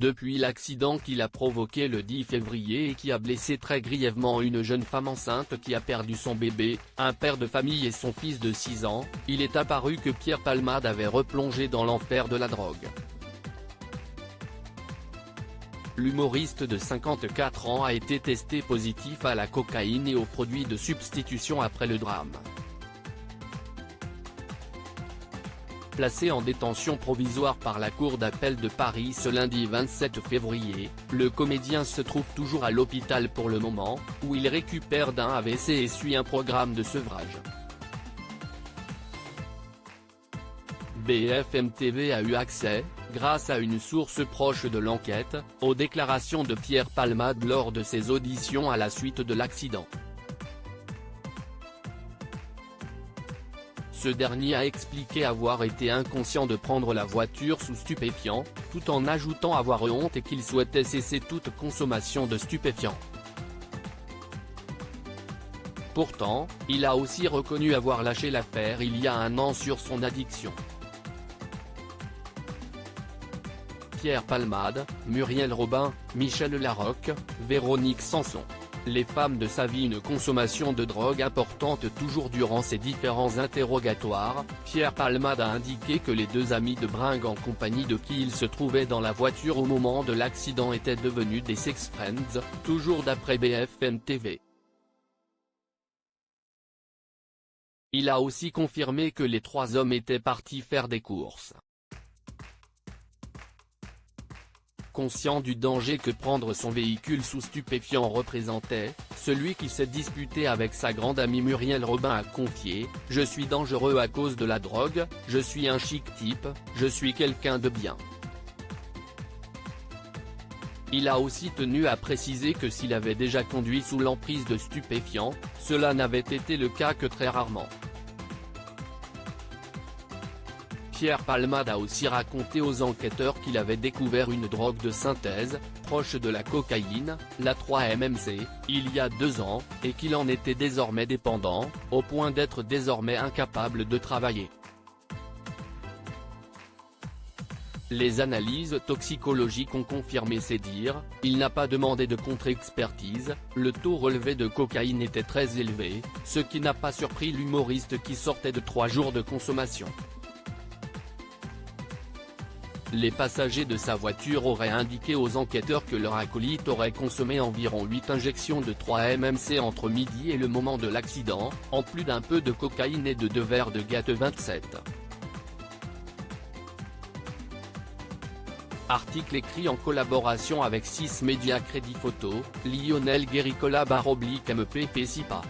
depuis l'accident qu'il a provoqué le 10 février et qui a blessé très grièvement une jeune femme enceinte qui a perdu son bébé, un père de famille et son fils de 6 ans, il est apparu que Pierre Palmade avait replongé dans l'enfer de la drogue. L'humoriste de 54 ans a été testé positif à la cocaïne et aux produits de substitution après le drame. Placé en détention provisoire par la Cour d'appel de Paris ce lundi 27 février, le comédien se trouve toujours à l'hôpital pour le moment, où il récupère d'un AVC et suit un programme de sevrage. BFM TV a eu accès, grâce à une source proche de l'enquête, aux déclarations de Pierre Palmade lors de ses auditions à la suite de l'accident. Ce dernier a expliqué avoir été inconscient de prendre la voiture sous stupéfiants, tout en ajoutant avoir honte et qu'il souhaitait cesser toute consommation de stupéfiants. Pourtant, il a aussi reconnu avoir lâché l'affaire il y a un an sur son addiction. Pierre Palmade, Muriel Robin, Michel Larocque, Véronique Sanson. Les femmes de sa vie. Une consommation de drogue importante. Toujours durant ses différents interrogatoires, Pierre Palmade a indiqué que les deux amis de bringue en compagnie de qui il se trouvait dans la voiture au moment de l'accident étaient devenus des sex friends, toujours d'après BFM TV. Il a aussi confirmé que les trois hommes étaient partis faire des courses. Conscient du danger que prendre son véhicule sous stupéfiants représentait, celui qui s'est disputé avec sa grande amie Muriel Robin a confié « Je suis dangereux à cause de la drogue, je suis un chic type, je suis quelqu'un de bien ». Il a aussi tenu à préciser que s'il avait déjà conduit sous l'emprise de stupéfiants, cela n'avait été le cas que très rarement. Pierre Palmade a aussi raconté aux enquêteurs qu'il avait découvert une drogue de synthèse, proche de la cocaïne, la 3-MMC, il y a 2 ans, et qu'il en était désormais dépendant, au point d'être désormais incapable de travailler. Les analyses toxicologiques ont confirmé ces dires, il n'a pas demandé de contre-expertise, le taux relevé de cocaïne était très élevé, ce qui n'a pas surpris l'humoriste qui sortait de 3 jours de consommation. Les passagers de sa voiture auraient indiqué aux enquêteurs que leur acolyte aurait consommé environ 8 injections de 3-MMC entre midi et le moment de l'accident, en plus d'un peu de cocaïne et de 2 verres de Gate 27. Article écrit en collaboration avec 6 médias Crédit Photo, Lionel Guéricola /MPP Sipa.